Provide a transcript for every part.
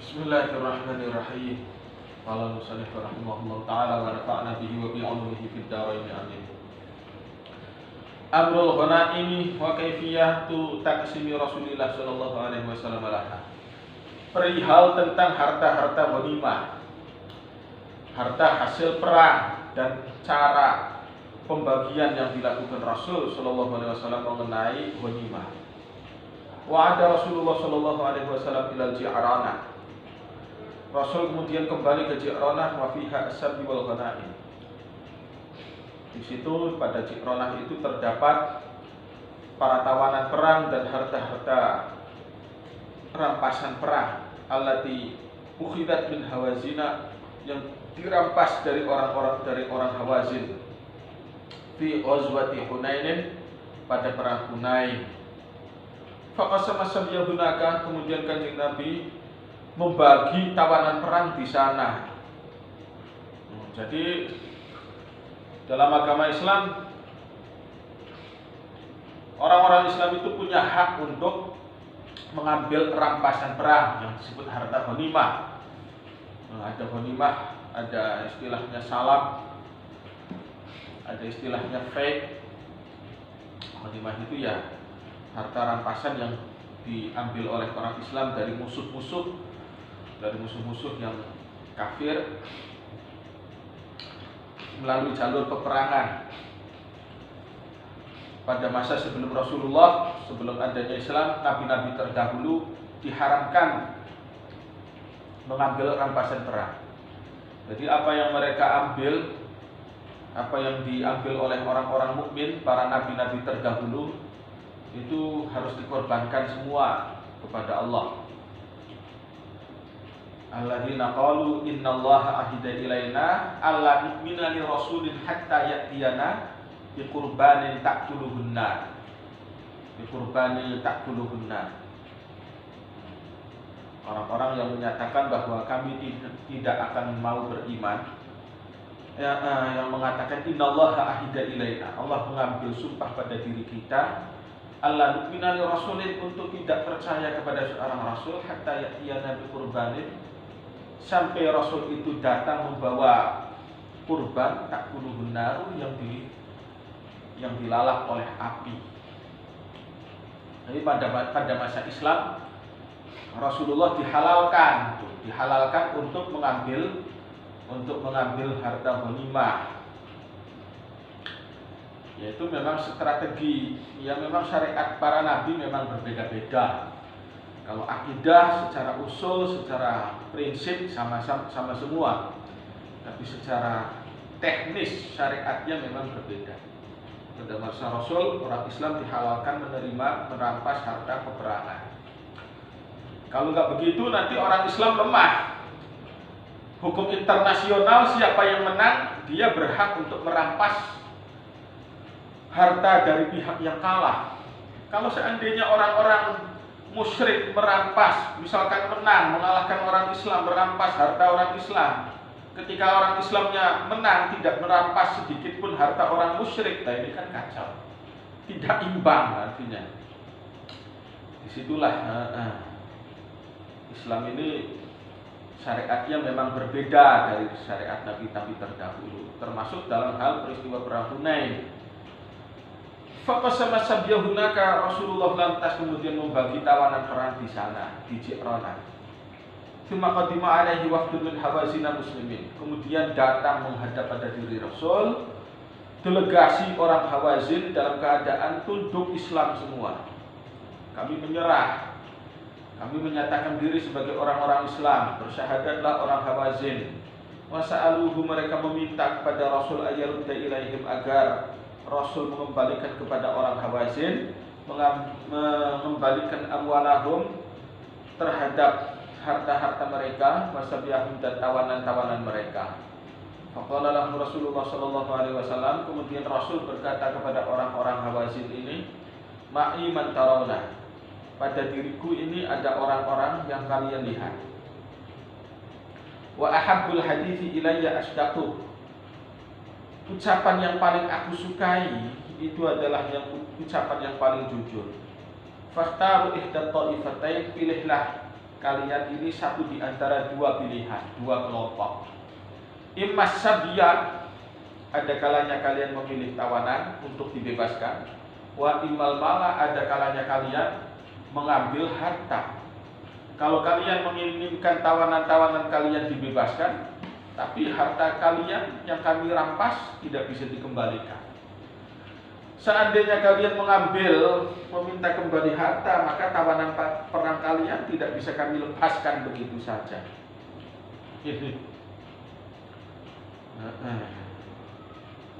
Bismillahirrahmanirrahim. Qala musannif rahimahullah ta'ala wa nafa'na bihi wa bi 'ulumihi fid dharain amin. Amrul ghanaimi wa kaifiyatu taqsimi Rasulillah sallallahu alaihi wasallam laha. Perihal tentang harta-harta ghanimah, harta hasil perang dan cara pembagian yang dilakukan Rasul sallallahu alaihi wasallam mengenai ghanimah. Wa ada Rasulullah sallallahu alaihi wasallam ila Ji'rana. Rasul kemudian kembali ke Ji'ronah wa fiha as-sabi wal ghanaim. Di situ pada Ji'ronah itu terdapat para tawanan perang dan harta-harta rampasan perang allati ukhidat min hawazina, yang dirampas dari orang Hawazin fi ghazwati Hunain, pada perang Hunain. Faqasama sabya hunaka, kemudian Kanjeng Nabi membagi tawanan perang di sana. Jadi dalam agama Islam, orang-orang Islam itu punya hak untuk mengambil rampasan perang yang disebut harta ghanimah. Ada ghanimah, ada istilahnya salam, ada istilahnya fake. Ghanimah itu ya harta rampasan yang diambil oleh orang Islam dari musuh-musuh yang kafir melalui jalur peperangan. Pada masa sebelum Rasulullah, sebelum adanya Islam, nabi-nabi terdahulu diharamkan mengambil rampasan perang. Jadi apa yang mereka ambil, apa yang diambil oleh orang-orang mukmin, para nabi-nabi terdahulu, itu harus dikorbankan semua kepada Allah. Alladzina qalu innallaha ahida ilaina alla nu'mina li rasulin hatta ya'tiyana bi qurbanin ta'kuluhunna. Orang-orang yang menyatakan bahwa kami tidak akan mau beriman, yang mengatakan innallaha ahida ilaina, Allah mengambil sumpah pada diri kita, alla nu'mina li rasulin, untuk tidak percaya kepada seorang rasul, hatta ya'tiyana bi qurbanin, sampai Rasul itu datang membawa kurban ta'kuluhun naru, yang dilalap oleh api. Jadi pada masa Islam, Rasulullah dihalalkan untuk mengambil harta ghanimah. Yaitu memang strategi, ya memang syariat para nabi memang berbeda-beda. Kalau akidah secara usul, secara prinsip sama semua, tapi secara teknis syariatnya memang berbeda. Pada masa Rasul, orang Islam dihalalkan merampas harta peperangan. Kalau nggak begitu, nanti orang Islam lemah. Hukum internasional, siapa yang menang, dia berhak untuk merampas harta dari pihak yang kalah. Kalau seandainya orang-orang musyrik merampas, misalkan mengalahkan orang Islam, merampas harta orang Islam. Ketika orang Islamnya menang, tidak merampas sedikit pun harta orang musyrik, nah ini kan kacau, tidak imbang artinya. Disitulah Islam ini syariatnya memang berbeda dari syariat nabi-nabi terdahulu, termasuk dalam hal peristiwa perang Hunain. Faqasama sabyahunaka, Rasulullah lantas kemudian membagi tawanan perang di sana, di Ji'ronah. Tsumma qadima alaihi wafdun min hawazina muslimin, kemudian datang menghadap pada diri Rasul delegasi orang Hawazin dalam keadaan tunduk Islam semua. Kami menyerah, kami menyatakan diri sebagai orang-orang Islam, bersyahadatlah orang Hawazin. Wa sa'aluhu, mereka meminta kepada Rasul ayyarudda ilaihim, agar Rasul mengembalikan kepada orang Hawazin, mengembalikan amwalahum, terhadap harta-harta mereka, wasabiahum, dan tawanan-tawanan mereka. Faqala lahu Rasulullah sallallahu alaihi wasallam, kemudian Rasul berkata kepada orang-orang Hawazin ini, ma'i man tarawna, pada diriku ini ada orang-orang yang kalian lihat. Wa ahabbul hadithi ilayya asdaquh, ucapan yang paling aku sukai itu adalah ucapan yang paling jujur. Fakhtaru ihda ta'ifatain, pilihlah kalian ini satu di antara dua pilihan, dua kelompok. Imma sabiyah, ada kalanya kalian memilih tawanan untuk dibebaskan. Wa immal mala, ada kalanya kalian mengambil harta. Kalau kalian menginginkan tawanan-tawanan kalian dibebaskan, tapi harta kalian yang kami rampas tidak bisa dikembalikan. Seandainya kalian meminta kembali harta, maka tawanan perang kalian tidak bisa kami lepaskan begitu saja.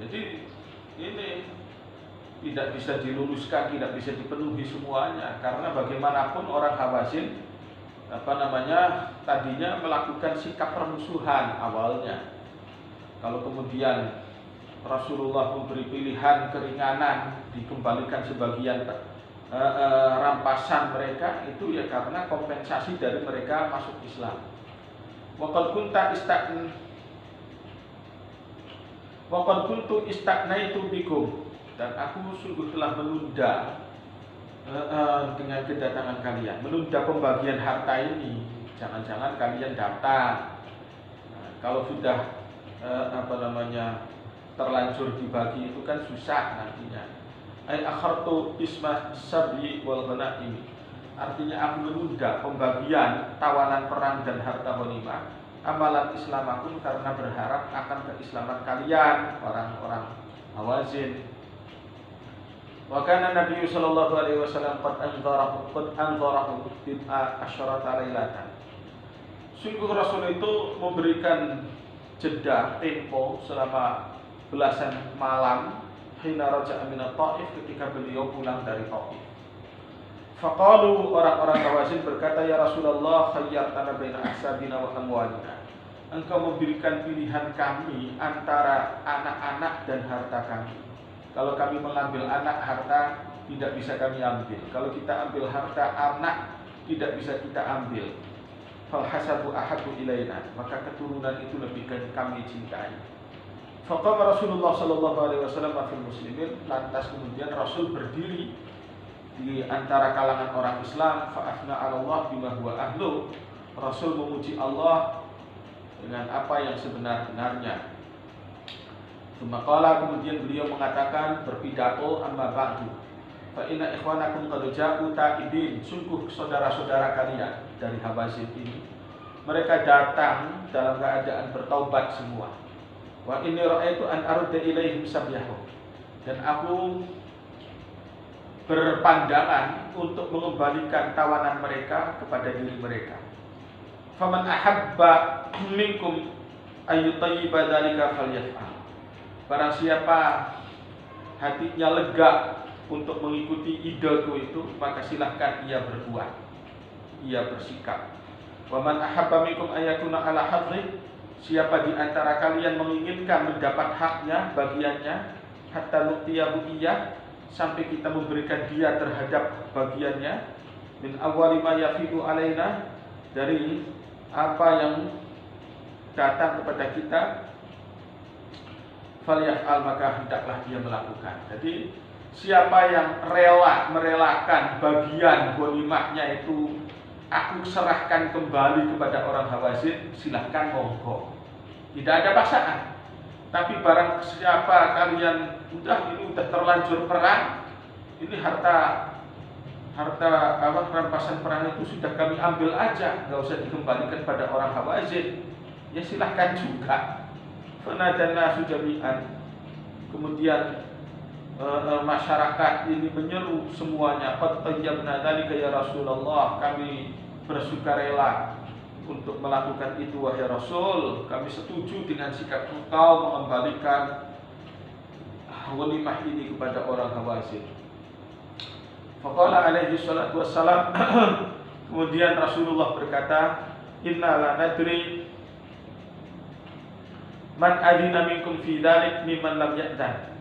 Jadi ini tidak bisa diluluskan, tidak bisa dipenuhi semuanya, karena bagaimanapun orang Hawazin tadinya melakukan sikap permusuhan awalnya. Kalau kemudian Rasulullah memberi pilihan keringanan, dikembalikan sebagian rampasan mereka, itu ya karena kompensasi dari mereka masuk Islam. Waqad kuntu istaknaitu bikum, dan aku sungguh telah menunda dengan kedatangan kalian, menunda pembagian harta ini. Jangan-jangan kalian datang. Kalau sudah terlanjur dibagi itu kan susah nantinya. Ai akhartu isma sabi wal ghanaim, artinya aku menunda pembagian tawanan perang dan harta ghanimah, amalan Islamakum, karena berharap akan keislaman kalian, orang-orang Hawazin. Wa kana Nabi sallallahu alaihi wasallam qad anzarahu bid'a asyarata lailatan. Sungguh Rasul itu memberikan jeda tempo selama belasan malam, hina raja'a min Taif, ketika beliau pulang dari Taif. Faqalu, orang-orang Hawazin berkata, ya Rasulullah, khayyartana baina ahsabina wa amwalina. Engkau memberikan pilihan kami antara anak-anak dan harta kami. Kalau kami mengambil anak, harta tidak bisa kami ambil. Kalau kita ambil harta, anak tidak bisa kita ambil. Fal hasabu ahabbu ilaina, maka keturunan itu lebih kami cintai. Faqama Rasulullah sallallahu alaihi wasallam fil muslimin, lantas kemudian Rasul berdiri di antara kalangan orang Islam, fa afna 'ala Allah bima huwa ahlu. Rasul memuji Allah dengan apa yang sebenar-benarnya. Maka kemudian beliau mengatakan, berpidato, amma ba'du, fa inna ikhwanakum qad ja'u ta'ibin, sungguh saudara-saudara kalian dari Hawazin ini, mereka datang dalam keadaan bertaubat semua. Wa inni ra'aitu an arudda ilaihim sabyahum, dan aku berpandangan untuk mengembalikan tawanan mereka kepada diri mereka. Faman ahabba minkum ayyutayyiba dzalika falyaf'al. Barang siapa hatinya lega untuk mengikuti ideku itu, maka silahkan ia berbuat, ia bersikap. Wa man ahabba minkum ayakuna ala hadri, siapa di antara kalian menginginkan mendapat haknya, bagiannya, hatta nu'tiyahu iyah, sampai kita memberikan dia terhadap bagiannya, min awwali ma yafidu alaina, dari apa yang datang kepada kita, falyaf'al, maka hendaklah dia melakukan. Jadi siapa yang merelakan bagian ghanimahnya itu aku serahkan kembali kepada orang Hawazin, silahkan monggo, tidak ada paksaan. Tapi barang siapa kalian udah terlanjur perang, ini harta rampasan perang itu sudah kami ambil aja, nggak usah dikembalikan pada orang Hawazin, ya silahkan juga. Fanadana sujami'an, kemudian masyarakat ini menyeru semuanya, qad tayyabna dzalika ya Rasulullah, kami bersukarela untuk melakukan itu wahai Rasul, kami setuju dengan sikap engkau mengembalikan ghanimah ini kepada orang Hawazin. Faqala alaihi salatu wassalam, kemudian Rasulullah berkata, inna la nadri man adina minkum fi dzalik mimman lam ya'dan.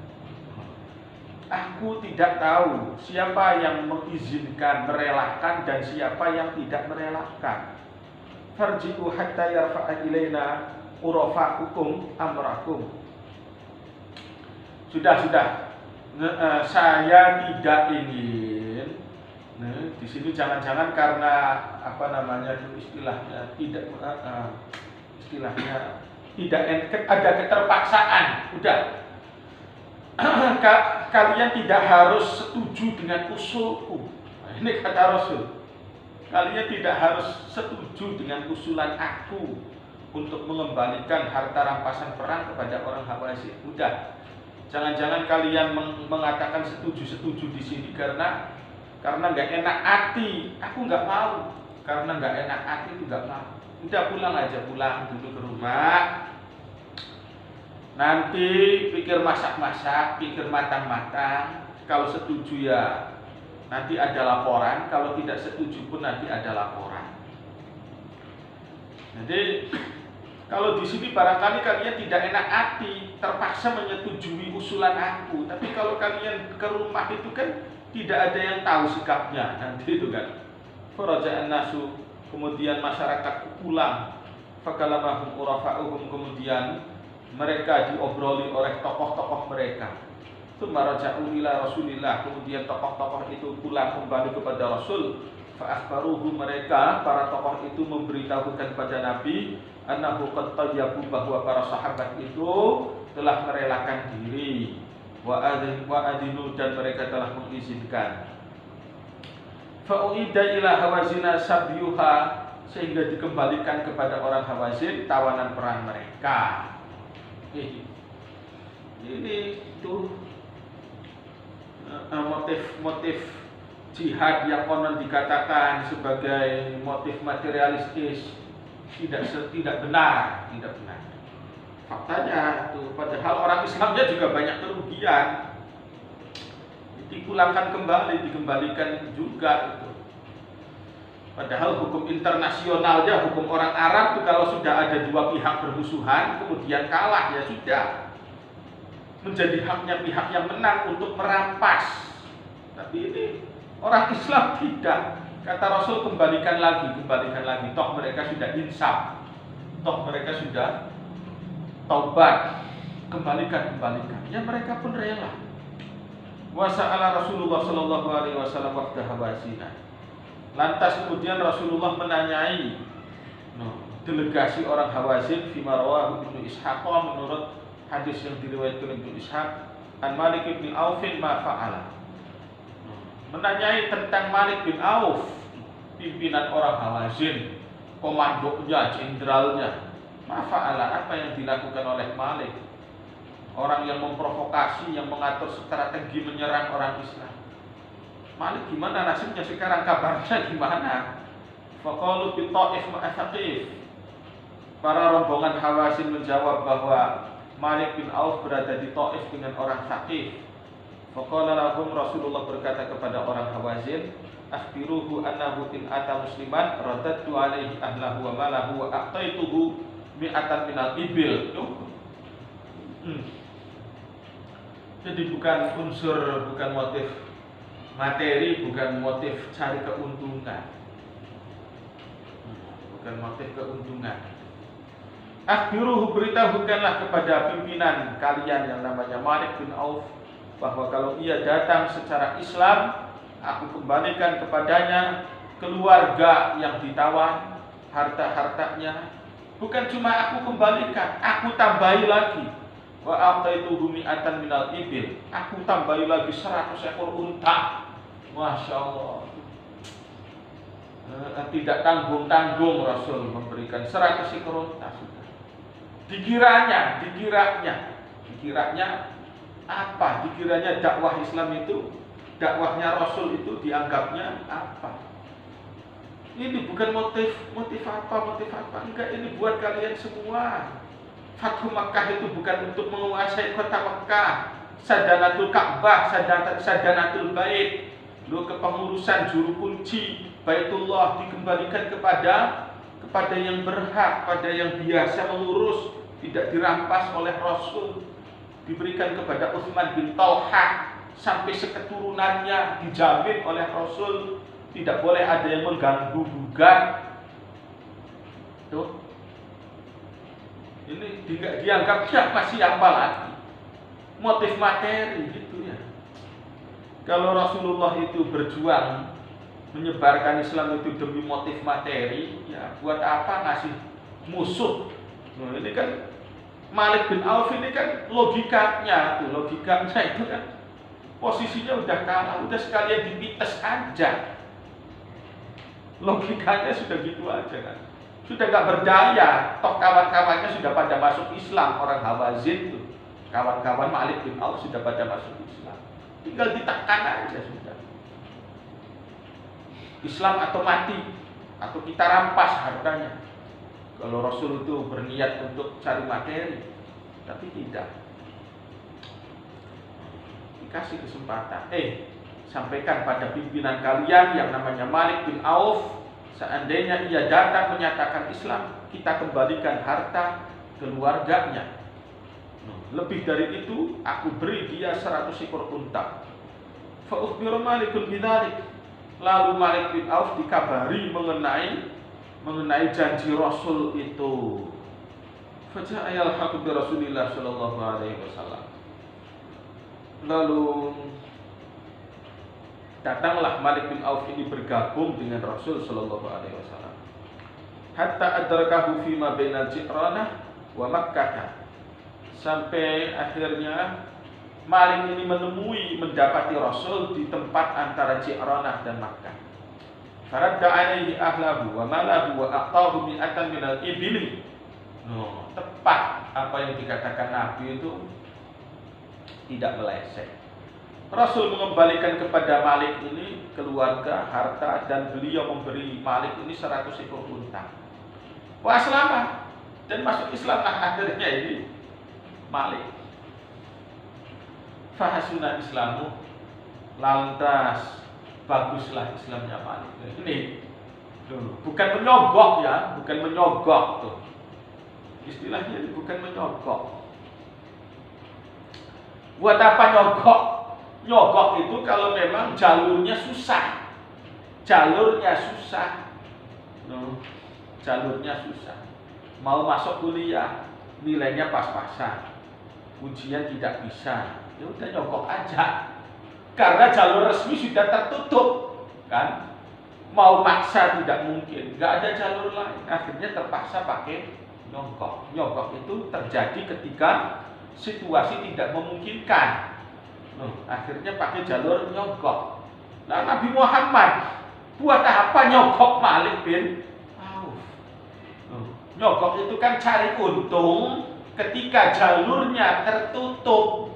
Aku tidak tahu siapa yang mengizinkan, merelakan, dan siapa yang tidak merelakan. Farji'u hatta yarfa'a ilaina urafa'ukum amrakum. Sudah. Saya tidak ingin di sini jangan-jangan karena apa namanya itu istilahnya tidak ada keterpaksaan. Udah, kalian tidak harus setuju dengan usulku. Nah, ini kata Rasul. Kalian tidak harus setuju dengan usulan aku untuk mengembalikan harta rampasan perang kepada orang Hawazin. Udah, jangan-jangan kalian mengatakan setuju di sini karena nggak enak hati. Aku nggak mau. Karena nggak enak hati itu nggak mau. Udah, pulang aja, pulang dulu ke rumah. Nanti pikir masak-masak, pikir matang-matang. Kalau setuju ya nanti ada laporan. Kalau tidak setuju pun nanti ada laporan. Jadi kalau di sini barangkali kalian tidak enak hati, terpaksa menyetujui usulan aku. Tapi kalau kalian ke rumah itu kan tidak ada yang tahu sikapnya nanti itu kan. Faraja'an nasu, kemudian masyarakat pulang. Fakalamahum urafa'uhum, kemudian mereka diobroli oleh tokoh-tokoh mereka. Tsumma raja'u ila Rasulillah, kemudian tokoh-tokoh itu pulang kembali kepada Rasul. Fa'akhbaruhu, mereka para tokoh itu memberitahukan kepada Nabi annahu qad tayyabu, bahwa para sahabat itu telah merelakan diri, wa adinu, dan mereka telah mengizinkan. Fa'uida ila Hawazina sabyuha, sehingga dikembalikan kepada orang Hawazin tawanan perang mereka. Ini tuh motif jihad yang konon dikatakan sebagai motif materialistis tidak benar. Faktanya itu, padahal orang Islamnya juga banyak kerugian, dipulangkan kembali, dikembalikan juga itu. Padahal hukum internasionalnya, hukum orang Arab itu kalau sudah ada dua pihak bermusuhan kemudian kalah, ya sudah, menjadi haknya pihak yang menang untuk merampas. Tapi ini orang Islam tidak. Kata Rasul, kembalikan lagi. Toh mereka sudah insaf, toh mereka sudah taubat, kembalikan. Ya mereka pun rela. Wa sa'ala Rasulullah sallallahu alaihi wasallam waqta Hawazina. Lantas kemudian Rasulullah menanyai delegasi orang Hawazin, fima rawahu Ibnu Ishaq, menurut hadis yang diriwayatkan Ibnu Ishaq, an Malik bin Auf ma fa'ala. Menanyai tentang Malik bin Auf, pimpinan orang Hawazin, komandonya, jenderalnya. Mafa'ala, apa yang dilakukan oleh Malik? Orang yang memprovokasi, yang mengatur strategi menyerang orang Islam. Malik gimana nasibnya sekarang, kabarnya gimana? Faqalu bi Thaif ma'a Thaqif. Para rombongan Hawazin menjawab bahwa Malik bin Auf berada di Thaif dengan orang Thaqif. Faqala lahum, Rasulullah berkata kepada orang Hawazin, akhbiruhu annahu in ata musliman radadtu alaihi ahlahu wa malahu wa aqtaituhu mi'atan minal ibil. Jadi bukan motif materi, bukan motif cari keuntungan. Akhbiruhu, beritahukanlah kepada pimpinan kalian yang namanya Malik bin Auf, bahwa kalau ia datang secara Islam, aku kembalikan kepadanya keluarga yang ditawan, harta-hartanya. Bukan cuma aku kembalikan, aku tambahi lagi. Wa aqtaituhu mi'atan minal ibil, aku tambahi lagi 100 ekor unta. Masya Allah. Tidak tanggung-tanggung Rasul memberikan 100 ekor unta. Dikiranya apa? Dikiranya dakwah Islam itu, dakwahnya Rasul itu dianggapnya apa? Ini bukan motif apa? Enggak, ini buat kalian semua. Fathu Makkah itu bukan untuk menguasai kota Makkah, sadanatul Ka'bah, sadanatul Bait, kepengurusan juru kunci Baitullah dikembalikan kepada yang berhak, pada yang biasa mengurus, tidak dirampas oleh Rasul, diberikan kepada Utsman bin Talha sampai seketurunannya, dijamin oleh Rasul, tidak boleh ada yang mengganggu gugat. Tuh, ini dianggapnya masih apa lagi? Motif materi gitu ya. Kalau Rasulullah itu berjuang menyebarkan Islam itu demi motif materi, ya buat apa ngasih musuh? Nah, ini kan Malik bin Auf ini kan logikanya itu kan posisinya udah kalah, udah sekalian dipites aja. Logikanya sudah gitu aja kan. Sudah gak berdaya, toh kawan-kawannya sudah pada masuk Islam, orang Hawazin tuh. Kawan-kawan Malik bin Auf sudah pada masuk Islam. Tinggal ditekan aja sudah. Islam atau mati, atau kita rampas hartanya. Kalau Rasul itu berniat untuk cari materi, tapi tidak. Dikasih kesempatan. Sampaikan pada pimpinan kalian yang namanya Malik bin Auf, seandainya ia datang menyatakan Islam, kita kembalikan harta keluarganya. Lebih dari itu, aku beri dia 100 ekor unta. Fa ukhbira Malikun bidzalik. Lalu Malik bin Auf dikabari mengenai janji Rasul itu. Faja'al haqq bi Rasulillah sallallahu alaihi wasallam. Lalu datanglah Malik bin Auf ini bergabung dengan Rasul sallallahu alaihi wasallam. Hatta adrakahu fi ma bainal Ji'ranah wa Makkah. Sampai akhirnya Malik ini mendapati Rasul di tempat antara Ji'ranah dan Makkah. Faradda alaihi ahlahu wa malahu wa aqtahu mi'atan minal ibili. Tepat apa yang dikatakan Nabi itu tidak meleset. Rasul mengembalikan kepada Malik ini keluarga, harta, dan beliau memberi Malik ini 100 ekor unta. Wah, selamat. Dan masuk Islamlah akhirnya ini Malik. Fahasuna Islamu, lantas baguslah Islamnya Malik. Ini bukan menyogok ya, bukan menyogok tuh. Istilahnya ini bukan menyogok. Buat apa nyogok? Nyogok itu kalau memang jalurnya susah. Jalurnya susah. Jalurnya susah. Mau masuk kuliah, nilainya pas-pasan. Ujian tidak bisa. Ya udah nyogok aja. Karena jalur resmi sudah tertutup, kan? Mau maksa tidak mungkin, nggak ada jalur lain. Akhirnya terpaksa pakai nyogok. Nyogok itu terjadi ketika situasi tidak memungkinkan. Akhirnya pakai jalur nyogok. Nah, Nabi Muhammad buat apa nyogok Malik bin Auf? Nyogok itu kan cari untung ketika jalurnya tertutup.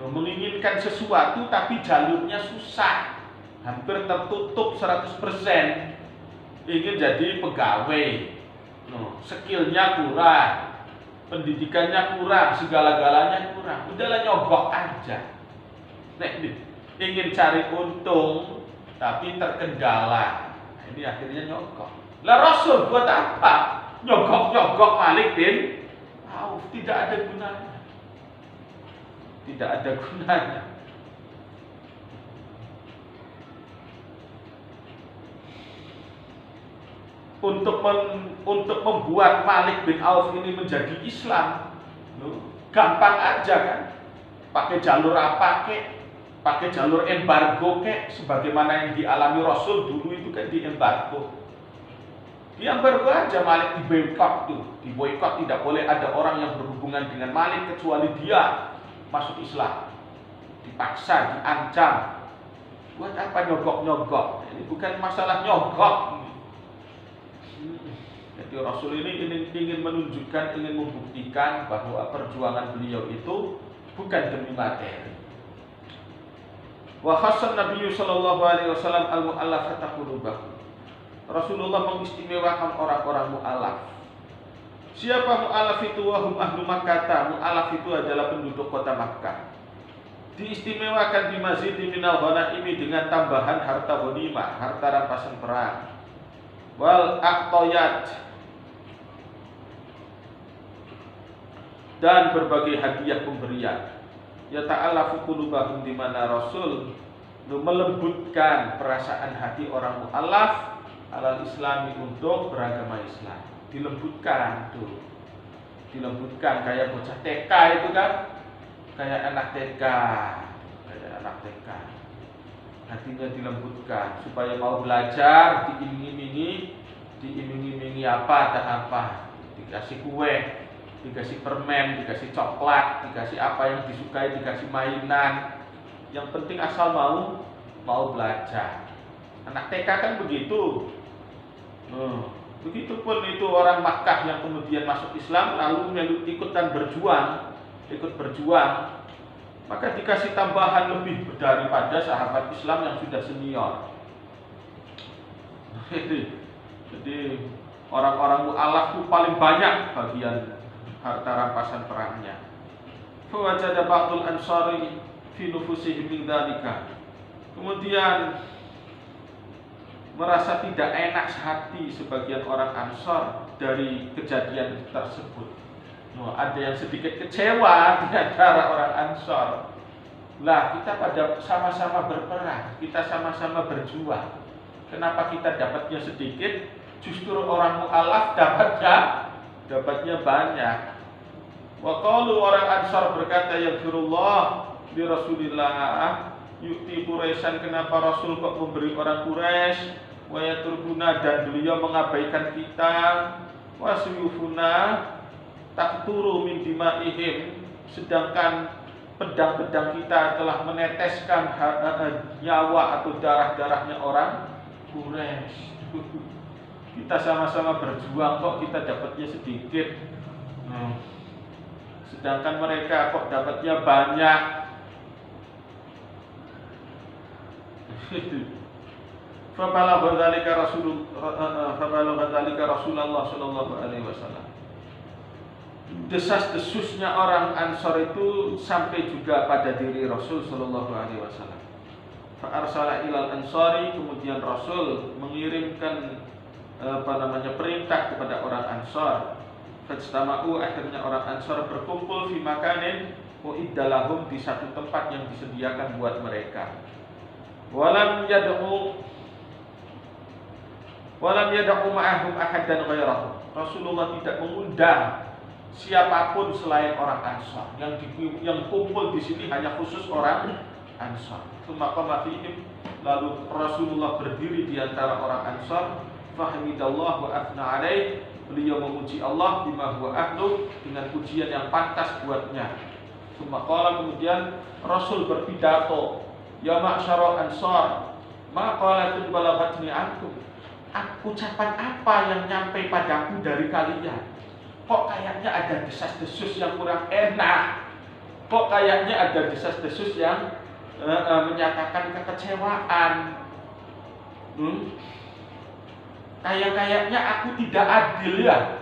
Menginginkan sesuatu tapi jalurnya susah, hampir tertutup 100%. Ingin jadi pegawai, skillnya kurang, pendidikannya kurang, segala-galanya kurang. Udahlah nyogok aja. Ingin cari untung tapi terkendala. Ini akhirnya nyogok. Lah Rasul buat apa? Nyogok-nyogok Malik bin Auf, tidak ada gunanya. Tidak ada gunanya. Untuk membuat Malik bin Auf ini menjadi Islam, gampang aja kan? Pakai jalur apa kek? Pakai jalur embargo kek? Sebagaimana yang dialami Rasul dulu itu kan di embargo. Di embargo aja Malik diboikot tuh, diboikot, tidak boleh ada orang yang berhubungan dengan Malik kecuali dia masuk Islam, dipaksa, diancam. Buat apa nyogok-nyogok? Ini bukan masalah nyogok. Jadi Rasul ini ingin menunjukkan, ingin membuktikan bahwa perjuangan beliau itu bukan demi materi. Wa khassan Nabi sallallahu alaihi wasallam al-mu'allafata qulubahum. Rasulullah mengistimewakan orang-orang mu'alaf. Siapa mu'alaf itu? Wahum ahlu Makkah. Mu'alaf itu adalah penduduk kota Makkah. Diistimewakan di masjid minal ghanaimi dengan tambahan harta ghanimah, harta rampasan perang. Wal aqtayat, dan berbagai hadiah pemberian. Ya ta'alafu qulubahum, di mana Rasul melembutkan perasaan hati orang mu'alaf alal islami, untuk beragama Islam. Dilembutkan tuh, dilembutkan kayak bocah TK itu kan, kayak anak TK, hatinya dilembutkan supaya mau belajar, diiming-imingi apa, dikasih kue, dikasih permen, dikasih coklat, dikasih apa yang disukai, dikasih mainan. Yang penting asal mau belajar. Anak TK kan begitu. Begitupun itu orang Makkah yang kemudian masuk Islam lalu ikut berjuang, maka dikasih tambahan lebih daripada sahabat Islam yang sudah senior. Jadi orang-orang mu'alaf itu paling banyak bagian harta rampasan perangnya. Fawajada ba'dul ansari fi nufusihim min dzalika. Kemudian merasa tidak enak hati sebagian orang Ansor dari kejadian tersebut. Ada yang sedikit kecewa di antara orang Ansor. Lah, kita pada sama-sama berperang, kita sama-sama berjuang. Kenapa kita dapatnya sedikit? Justru orang mu'alaf dapatnya banyak. Wa qalu, orang Ansor berkata, ya Rasulullah di Rasulillah yu'ti Quraisyan, kenapa Rasul kok memberi orang Quraisy, wa yatrukuna, dan beliau mengabaikan kita, wa suyufuna taqturu min dimaihim, sedangkan pedang-pedang kita telah meneteskan nyawa atau darah-darahnya orang Quraisy. Kita sama-sama berjuang kok kita dapatnya sedikit, sedangkan mereka kok dapatnya banyak. Fabalagha dzalika Rasulullah sallallahu alaihi wasallam. Desas-desusnya orang Ansor itu sampai juga pada diri Rasul sallallahu alaihi wasallam. Fa arsala ilal Ansari, kemudian Rasul mengirimkan perintah kepada orang Ansor. Fajtama'u, akhirnya orang Ansor berkumpul fi makanin uiddalahum, di satu tempat yang disediakan buat mereka. Walam yad'u ma'ahum ahadan ghairahu. Rasulullah tidak mengundang siapapun selain orang Ansor. Yang kumpul di sini hanya khusus orang Ansor. Tsumma fihim, lalu Rasulullah berdiri di antara orang Ansor. Fahmidallah wa athna alaih, beliau memuji Allah bima huwa ahlu, dengan pujian yang pantas buatnya. Tsumma qala, kemudian Rasul berpidato, ya ma'syarul Ansar, ma qalatun balaghatni ankum. Ucapan apa yang nyampe padaku dari kalian? Kok kayaknya ada desas-desus yang kurang enak? Kok kayaknya ada desas-desus yang menyatakan kekecewaan? Kayaknya aku tidak adil ya.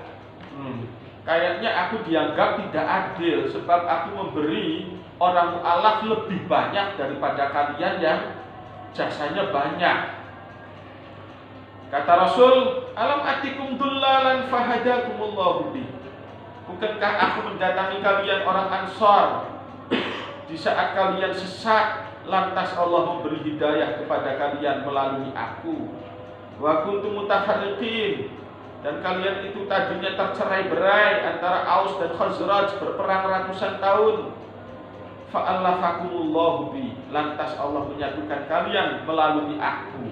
Kayaknya aku dianggap tidak adil sebab aku memberi orang mu'alaf lebih banyak daripada kalian yang jasanya banyak. Kata Rasul, alam atikum dullalan fahadakumullahu bi. Bukankah aku mendatangi kalian orang Ansor di saat kalian sesat, lantas Allah memberi hidayah kepada kalian melalui aku. Wa kuntum mutafarriqin, dan kalian itu tadinya tercerai-berai antara Aus dan Khazraj, berperang ratusan tahun. Fa'allafakumullahu bi, lantas Allah menyatukan kalian melalui aku.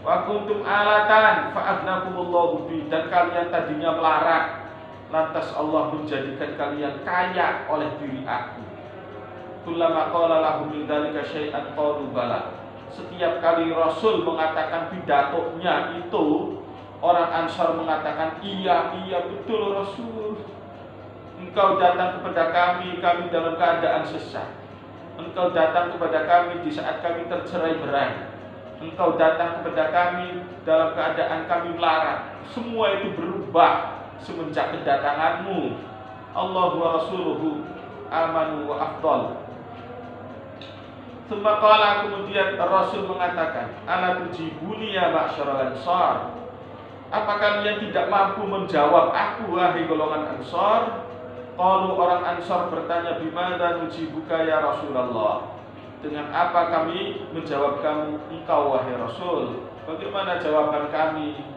Wa kuntum alatan fa'agnakumullahu bi, dan kalian tadinya melarat, lantas Allah menjadikan kalian kaya oleh diri aku. Kullama qala lahum min dzalika syai'an qalu bala. Setiap kali Rasul mengatakan pidatonya itu, orang Ansar mengatakan, iya betul Rasul. Engkau datang kepada kami dalam keadaan sesat. Engkau datang kepada kami di saat kami tercerai-berai. Engkau datang kepada kami dalam keadaan kami melarat. Semua itu berubah semenjak kedatanganmu. Allah wa Rasuluhu amanu wa afdal. Sembaqala, kemudian Rasul mengatakan, ala tujibuni ya ma'syaral Ansar. Apa kalian tidak mampu menjawab aku, wahai golongan Ansar? Qalu, orang Ansar bertanya, bimana nujibuka ya Rasulullah? Dengan apa kami menjawab kamu, engkau wahai Rasul? Bagaimana jawaban kami?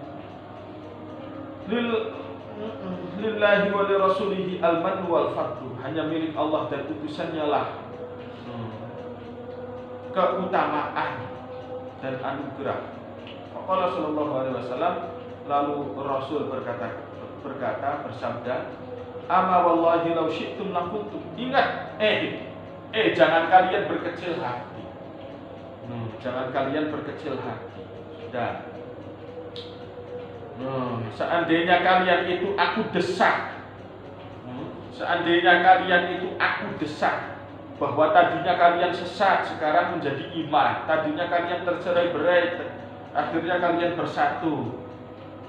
Lillahi wa li rasulihi al-mannu wal fadlu. Hanya milik Allah dan utusannya lah keutamaan dan anugerah. Faqala sallallahu alaihi wasallam, lalu Rasul bersabda, "Ama wallahi law syi'tum lakuntum." Ingat, jangan kalian berkecil hati. Jangan kalian berkecil hati. Dan seandainya kalian itu aku desak, seandainya kalian itu aku desak, bahwa tadinya kalian sesat, sekarang menjadi iman, tadinya kalian tercerai-berai, akhirnya kalian bersatu.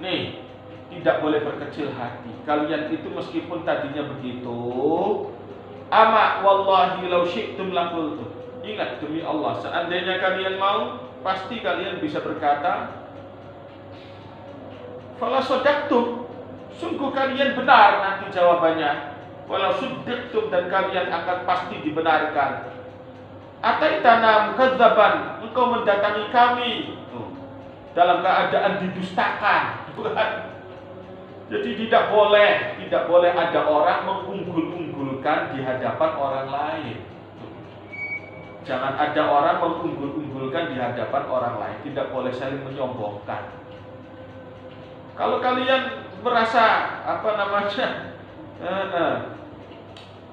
Nih, tidak boleh berkecil hati. Kalian itu meskipun tadinya begitu, ama wallahi law syi'tum laqultum. Ingat, demi Allah, seandainya kalian mau, pasti kalian bisa berkata, fala sadaqtum, sungguh kalian benar nanti jawabannya. Walau suddaqtum, dan kalian akan pasti dibenarkan. Ataitana mukadzaban, engkau mendatangi kami dalam keadaan didustakan. Jadi tidak boleh ada orang mengunggul-unggulkan di hadapan orang lain. Jangan ada orang mengunggul-unggulkan di hadapan orang lain. Tidak boleh saling menyombongkan. Kalau kalian merasa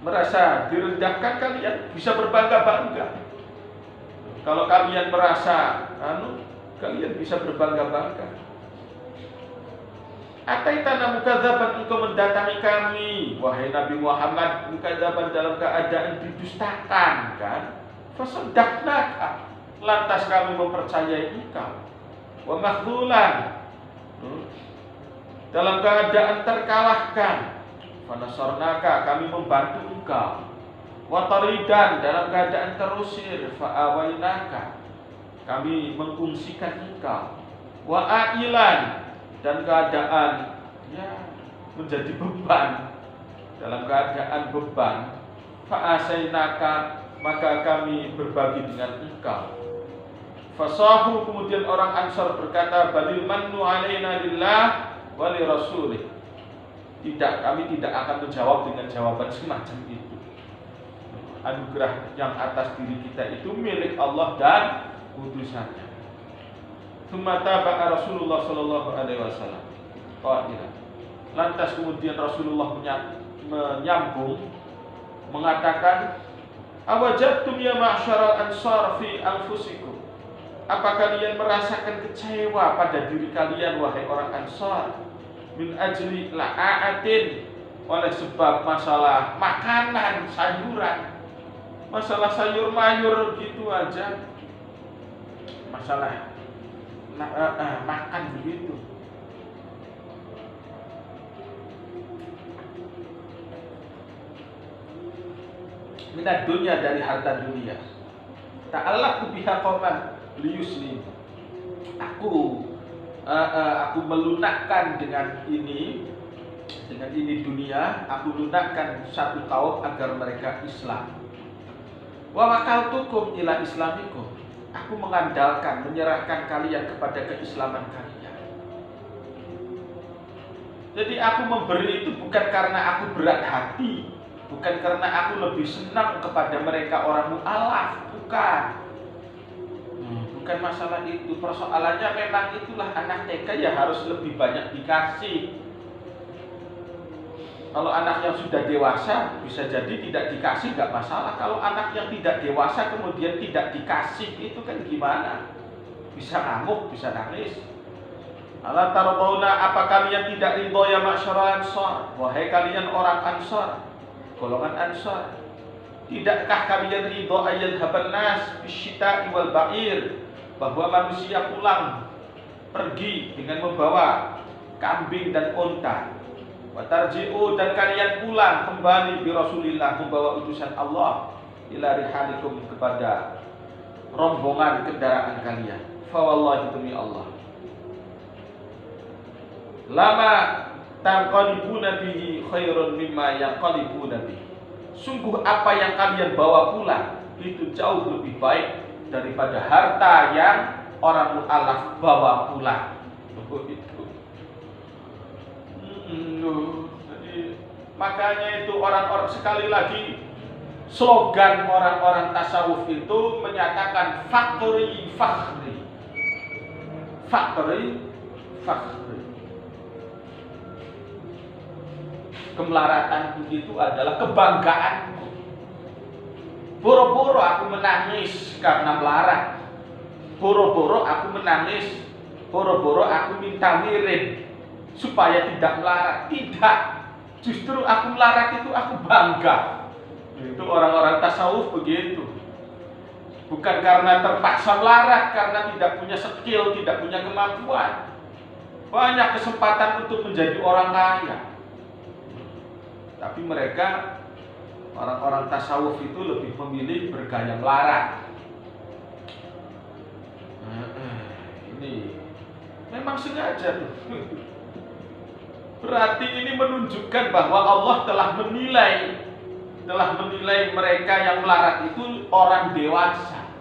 merasa direndahkan, kalian bisa berbangga-bangga. Kalau kalian merasa kalian bisa berbangga-bangga. Ataitana mukadzaban, engkau mendatangi kami wahai Nabi Muhammad, mukadzaban dalam keadaan didustakan, kan? Fasaddaqnaka, lantas kami mempercayai engkau. Wa makhzulan, dalam keadaan terkalahkan. Fanasarnaka, kami membantu engkau. Wa taridan, dalam keadaan terusir. Fa'awainaka, kami mengungsikan engkau. Wa ailan, dan keadaan menjadi beban, dalam keadaan beban. Fa'asainaka, maka kami berbagi dengan engkau. Fasahu, kemudian orang Ansar berkata, balil mannu alaina lillah wa li rasulih. Tidak, kami tidak akan menjawab dengan jawaban semacam itu. Anugerah yang atas diri kita itu milik Allah dan utusannya. Tsumma taba'a Rasulullah sallallahu alaihi wasallam qailan. Lantas kemudian Rasulullah menyambung mengatakan, awajadtum ya ma'syaral ansar fi anfusikum, apa kalian merasakan kecewa pada diri kalian wahai orang Ansar, min ajli la'atin, oleh sebab masalah makanan, sayuran, masalah sayur mayur gitu aja, masalah makan begitu. Minat dunia, dari harta dunia. Ta'allaqtu biha qauman liyuslim. Aku melunakkan dengan ini dunia. Aku lunakkan satu kaum agar mereka Islam. Wa wakaltukum ila islamikum. Aku mengandalkan, menyerahkan kalian kepada keislaman kalian. Jadi aku memberi itu bukan karena aku berat hati, bukan karena aku lebih senang kepada mereka orang mu'alaf, bukan. Bukan masalah itu. Persoalannya memang itulah, anak TK ya harus lebih banyak dikasih. Kalau anak yang sudah dewasa bisa jadi tidak dikasih, nggak masalah. Kalau anak yang tidak dewasa kemudian tidak dikasih, itu kan gimana? Bisa ngamuk, bisa nangis. Ala tarbawna, apa kalian tidak ridho ya ma'syaral ansar, wahai kalian orang Ansar, golongan Ansar, tidakkah kalian ridho ayyadhaban nas bisyita'i wal ba'ir, bahwa manusia pulang pergi dengan membawa kambing dan unta, watarji'u, dan kalian pulang kembali bi Rasulillah, membawa utusan Allah, ila rihalikum, kepada rombongan kendaraan kalian. Fa wallahi, demi Allah, lama tanqalibuna bihi khairun mimma yanqalibuna bihi. Sungguh apa yang kalian bawa pulang itu jauh lebih baik daripada harta yang orang mu'alaf bawa pulang. Jadi makanya itu orang-orang, sekali lagi slogan orang-orang tasawuf itu menyatakan fakri fakhri. Fakri fakhri. Kemelaratanku itu adalah kebanggaanku. Boro-boro aku menangis karena melarat. Boro-boro aku menangis, boro-boro aku minta wirid supaya tidak melarat. Tidak. Justru aku melarat itu aku bangga. Itu orang-orang tasawuf begitu. Bukan karena terpaksa melarat, karena tidak punya skill, tidak punya kemampuan. Banyak kesempatan untuk menjadi orang kaya. Tapi mereka, orang-orang tasawuf itu lebih memilih bergaya melarat. Ini memang sengaja tuh. Berarti ini menunjukkan bahwa Allah telah menilai mereka yang melarat itu orang dewasa.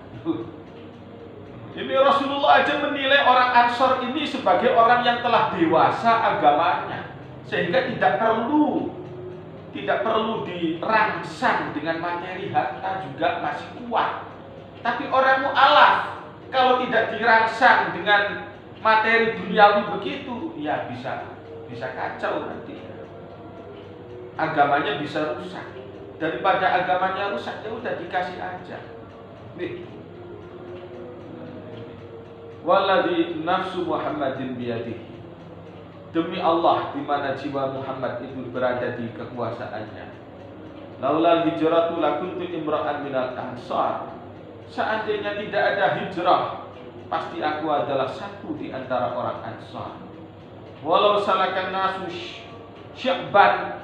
Ini Rasulullah aja menilai orang Ansor ini sebagai orang yang telah dewasa agamanya, sehingga tidak perlu dirangsang dengan materi harta juga masih kuat. Tapi orang mu'alaf kalau tidak dirangsang dengan materi duniawi begitu, ya bisa kacau nanti. Agamanya bisa rusak. Daripada agamanya rusak, ya udah dikasih aja. Nih. Walladzi nafsu Muhammadin biyadihi. Demi Allah, di mana jiwa Muhammad itu berada di kekuasaannya. Laulal hijratu lakuntu imra'an minal ansar. Seandainya tidak ada hijrah, pasti aku adalah satu di antara orang Ansar. Walau salakan nasu sya'ban